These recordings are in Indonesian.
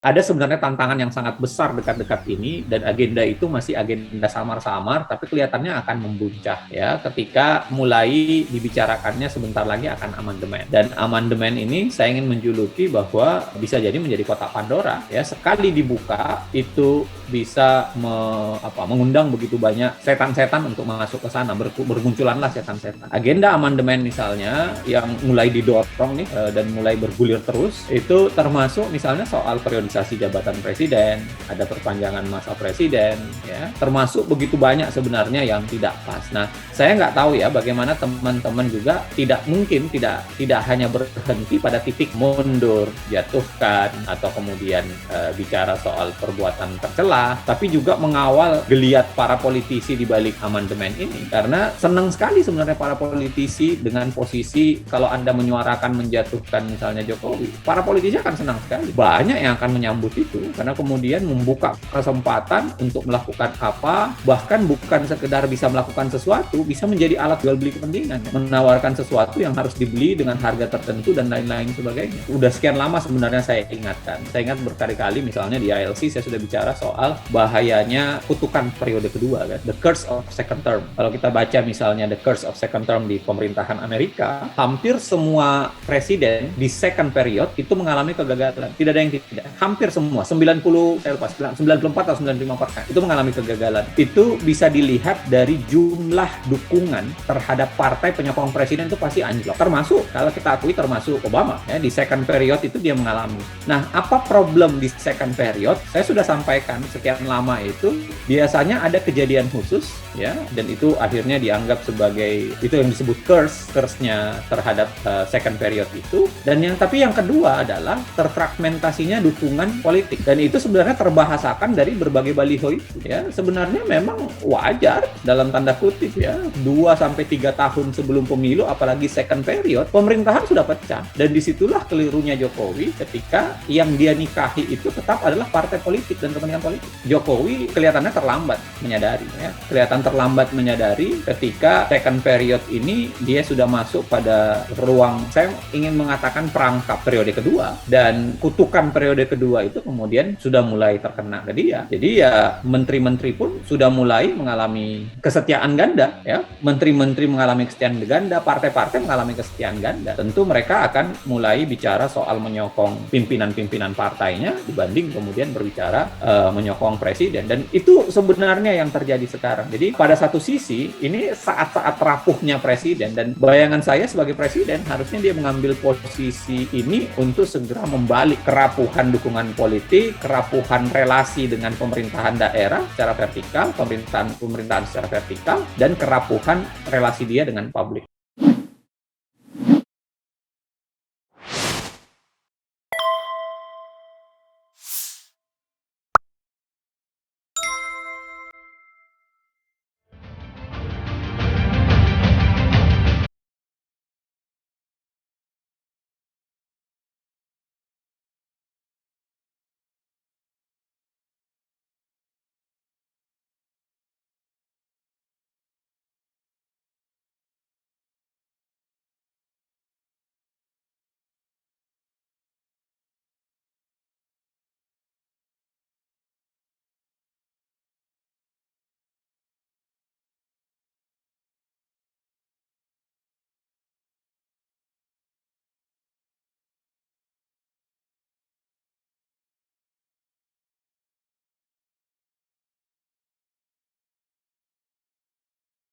Ada sebenarnya tantangan yang sangat besar dekat-dekat ini dan agenda itu masih agenda samar-samar tapi kelihatannya akan membuncah ya ketika mulai dibicarakannya sebentar lagi akan amandemen. Dan amandemen ini saya ingin menjuluki bahwa bisa jadi menjadi kotak Pandora ya, sekali dibuka itu bisa mengundang begitu banyak setan-setan untuk masuk ke sana, bermunculanlah setan-setan. Agenda amandemen misalnya yang mulai didorong nih dan mulai bergulir terus itu termasuk misalnya soal periodisasi jabatan presiden, ada perpanjangan masa presiden, ya, termasuk begitu banyak sebenarnya yang tidak pas. Nah, saya nggak tahu ya bagaimana teman-teman juga tidak mungkin tidak hanya berhenti pada titik mundur, jatuhkan atau kemudian bicara soal perbuatan tercela, tapi juga mengawal geliat para politisi di balik amandemen ini. Karena senang sekali sebenarnya para politisi dengan posisi kalau Anda menyuarakan menjatuhkan misalnya Jokowi, para politisi akan senang sekali. Banyak yang akan menyambut itu karena kemudian membuka kesempatan untuk melakukan apa, bahkan bukan sekedar bisa melakukan sesuatu, bisa menjadi alat jual beli kepentingan, menawarkan sesuatu yang harus dibeli dengan harga tertentu dan lain-lain sebagainya. Udah sekian lama sebenarnya saya ingatkan. Saya ingat berkali-kali misalnya di ILC saya sudah bicara soal bahayanya kutukan periode kedua kan, the curse of second term. Kalau kita baca misalnya the curse of second term di pemerintahan Amerika, hampir semua presiden di second period itu mengalami kegagalan. Tidak ada yang tidak. Hampir semua, 94 atau 95% itu mengalami kegagalan. Itu bisa dilihat dari jumlah dukungan terhadap partai penyokong presiden itu pasti anjlok. Termasuk, kalau kita akui termasuk Obama. Ya, di second period itu dia mengalami. Nah, apa problem di second period? Saya sudah sampaikan sekian lama itu, biasanya ada kejadian khusus, ya, dan itu akhirnya dianggap sebagai, itu yang disebut curse-nya terhadap second period itu. Dan tapi yang kedua adalah terfragmentasinya dukungan politik, dan itu sebenarnya terbahasakan dari berbagai baliho itu ya. Sebenarnya memang wajar dalam tanda kutip ya, 2-3 tahun sebelum pemilu apalagi second period pemerintahan sudah pecah, dan disitulah kelirunya Jokowi ketika yang dia nikahi itu tetap adalah partai politik dan kepentingan politik. Jokowi kelihatannya terlambat menyadari ya, kelihatan terlambat menyadari ketika second period ini dia sudah masuk pada ruang, saya ingin mengatakan perangkap periode kedua, dan kutukan periode kedua itu kemudian sudah mulai terkena ke dia. Jadi ya menteri-menteri pun sudah mulai mengalami kesetiaan ganda ya. Menteri-menteri mengalami kesetiaan ganda, partai-partai mengalami kesetiaan ganda. Tentu mereka akan mulai bicara soal menyokong pimpinan-pimpinan partainya dibanding kemudian berbicara menyokong presiden. Dan itu sebenarnya yang terjadi sekarang. Jadi pada satu sisi ini saat-saat rapuhnya presiden, dan bayangan saya sebagai presiden harusnya dia mengambil posisi ini untuk segera membalik kerapuhan dukungan politik, kerapuhan relasi dengan pemerintahan daerah secara vertikal, pemerintahan secara vertikal, dan kerapuhan relasi dia dengan publik.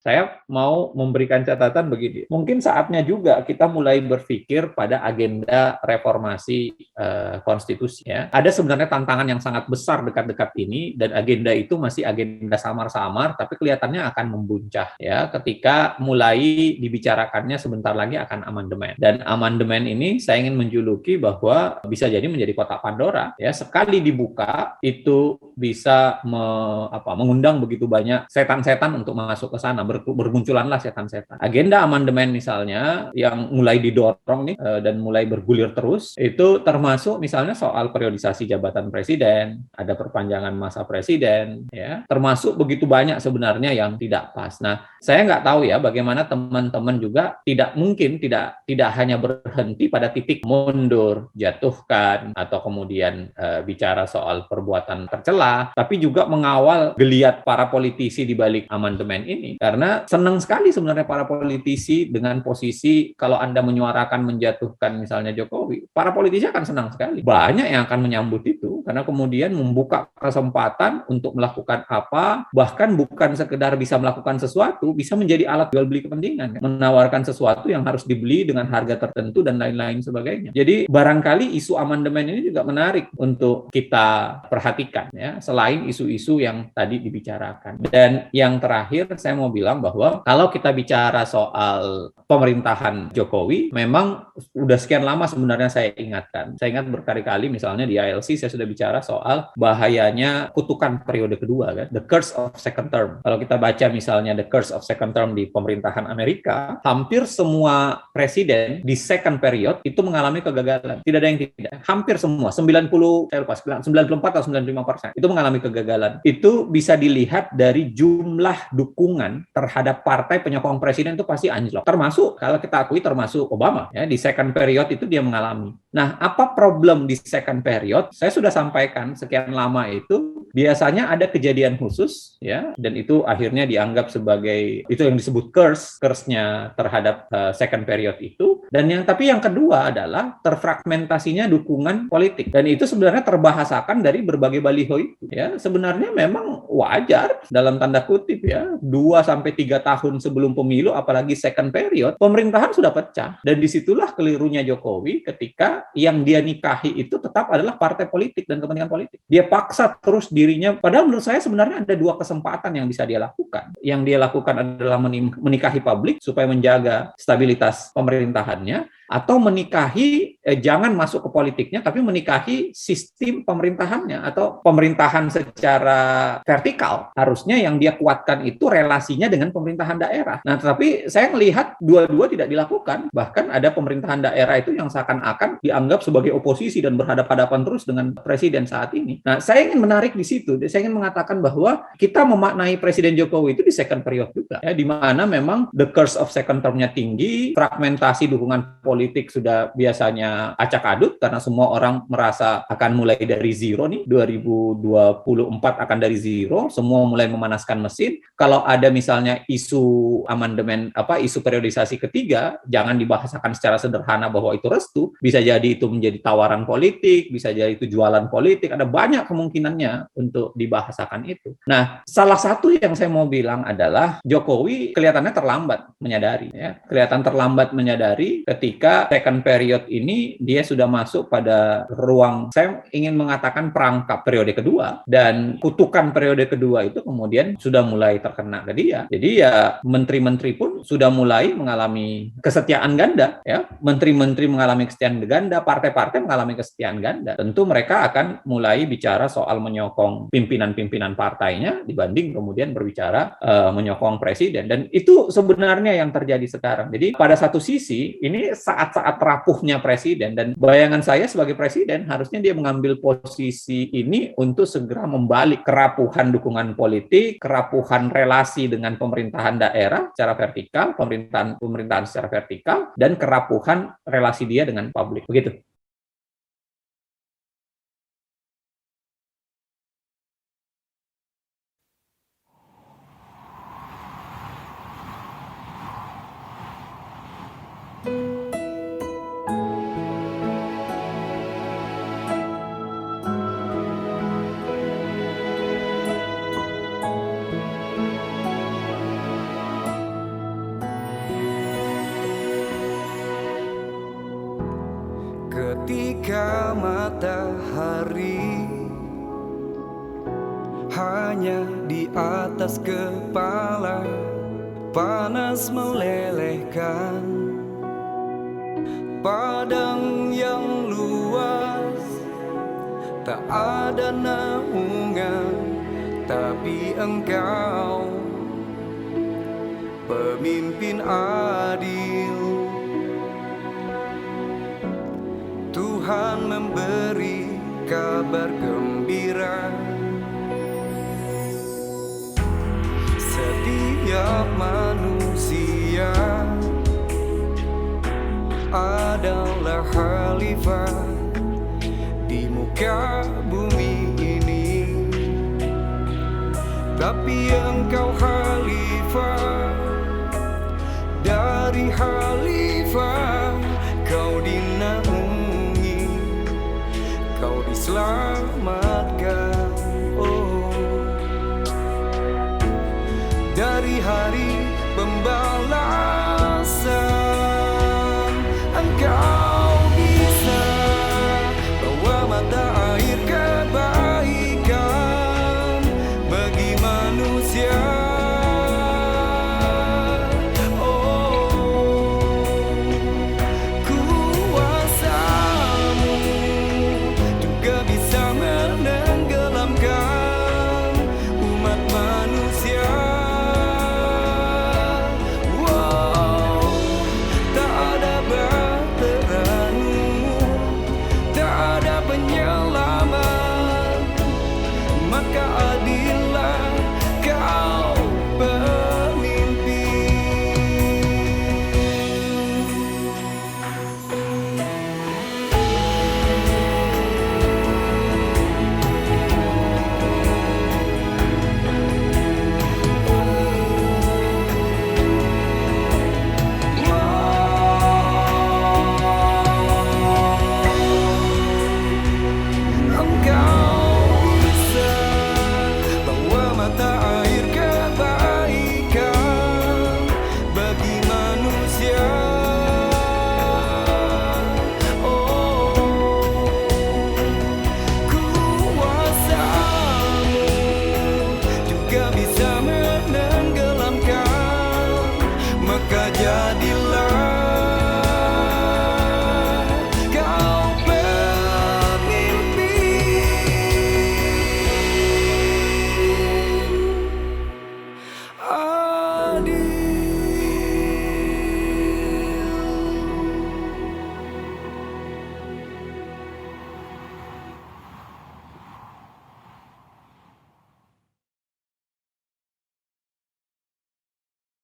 Saya mau memberikan catatan begini, mungkin saatnya juga kita mulai berpikir pada agenda reformasi konstitusi. Ya. Ada sebenarnya tantangan yang sangat besar dekat-dekat ini, dan agenda itu masih agenda samar-samar, tapi kelihatannya akan membuncah ya ketika mulai dibicarakannya sebentar lagi akan amandemen. Dan amandemen ini saya ingin menjuluki bahwa bisa jadi menjadi kotak Pandora. Ya, sekali dibuka itu bisa mengundang begitu banyak setan-setan untuk masuk ke sana, bermunculan bermunculanlah setan-setan. Agenda amandemen misalnya yang mulai didorong nih dan mulai bergulir terus, itu termasuk misalnya soal periodisasi jabatan presiden, ada perpanjangan masa presiden, ya, termasuk begitu banyak sebenarnya yang tidak pas. Nah, saya nggak tahu ya bagaimana teman-teman juga tidak hanya berhenti pada titik mundur, jatuhkan, atau kemudian bicara soal perbuatan tercela, tapi juga mengawal geliat para politisi di balik amandemen ini. Karena senang sekali sebenarnya para politisi dengan posisi kalau Anda menyuarakan menjatuhkan misalnya Jokowi, para politisi akan senang sekali. Banyak yang akan menyambut itu karena kemudian membuka kesempatan untuk melakukan apa, bahkan bukan sekedar bisa melakukan sesuatu, bisa menjadi alat jual beli kepentingan, menawarkan sesuatu yang harus dibeli dengan harga tertentu dan lain-lain sebagainya. Jadi barangkali isu amandemen ini juga menarik untuk kita perhatikan ya, selain isu-isu yang tadi dibicarakan. Dan yang terakhir saya mau bilang bahwa kalau kita bicara soal pemerintahan Jokowi, memang udah sekian lama sebenarnya saya ingatkan. Saya ingat berkali-kali misalnya di ILC saya sudah bicara soal bahayanya kutukan periode kedua kan, the curse of second term. Kalau kita baca misalnya the curse of second term di pemerintahan Amerika, hampir semua presiden di second period itu mengalami kegagalan. Tidak ada yang tidak. Hampir semua, 94 atau 95% itu mengalami kegagalan. Itu bisa dilihat dari jumlah dukungan terhadap partai penyokong presiden itu pasti anjlok. Termasuk, kalau kita akui termasuk Obama. Ya, di second period itu dia mengalami. Nah, apa problem di second period? Saya sudah sampaikan sekian lama itu, biasanya ada kejadian khusus, ya, dan itu akhirnya dianggap sebagai, itu yang disebut curse-nya terhadap second period itu. Dan tapi yang kedua adalah terfragmentasinya dukungan politik. Dan itu sebenarnya terbahasakan dari berbagai baliho itu. Ya, sebenarnya memang wajar dalam tanda kutip ya, 2-3 tahun sebelum pemilu, apalagi second period, pemerintahan sudah pecah. Dan disitulah kelirunya Jokowi ketika yang dia nikahi itu tetap adalah partai politik dan kepentingan politik. Dia paksa terus dirinya, padahal menurut saya sebenarnya ada dua kesempatan yang bisa dia lakukan. Yang dia lakukan adalah menikahi publik supaya menjaga stabilitas pemerintahannya, atau menikahi jangan masuk ke politiknya tapi menikahi sistem pemerintahannya atau pemerintahan secara vertikal. Harusnya yang dia kuatkan itu relasinya dengan pemerintahan daerah. Nah, tetapi saya melihat dua-dua tidak dilakukan. Bahkan ada pemerintahan daerah itu yang seakan-akan dianggap sebagai oposisi dan berhadapan-hadapan terus dengan presiden saat ini. Nah, saya ingin menarik di situ. Saya ingin mengatakan bahwa kita memaknai Presiden Jokowi itu di second period juga, ya, di mana memang the curse of second term-nya tinggi, fragmentasi dukungan politik sudah biasanya acak adut karena semua orang merasa akan mulai dari zero nih, 2024 akan dari zero, semua mulai memanaskan mesin. Kalau ada misalnya isu amandemen, isu periodisasi ketiga, jangan dibahasakan secara sederhana bahwa itu restu, bisa jadi itu menjadi tawaran politik, bisa jadi itu jualan politik, ada banyak kemungkinannya untuk dibahasakan itu. Nah, salah satu yang saya mau bilang adalah Jokowi kelihatannya terlambat menyadari, ya, kelihatan terlambat menyadari ketika second period ini dia sudah masuk pada ruang, saya ingin mengatakan perangkap periode kedua, dan kutukan periode kedua itu kemudian sudah mulai terkena ke dia. Jadi ya menteri-menteri pun sudah mulai mengalami kesetiaan ganda, ya, menteri-menteri mengalami kesetiaan ganda, partai-partai mengalami kesetiaan ganda. Tentu mereka akan mulai bicara soal menyokong pimpinan-pimpinan partainya dibanding kemudian berbicara menyokong presiden, dan itu sebenarnya yang terjadi sekarang. Jadi pada satu sisi ini saat-saat rapuhnya presiden, dan bayangan saya sebagai presiden harusnya dia mengambil posisi ini untuk segera membalik kerapuhan dukungan politik, kerapuhan relasi dengan pemerintahan daerah secara vertikal, pemerintahan secara vertikal, dan kerapuhan relasi dia dengan publik. Begitu. Ketika matahari hanya di atas kepala, panas melelehkan padang yang luas, tak ada naungan, tapi engkau pemimpin adil. Tuhan memberi kabar gembira, setiap manusia adalah khalifah di muka bumi ini. Tapi engkau khalifah dari khalifah, kau dinaungi, kau diselamatkan.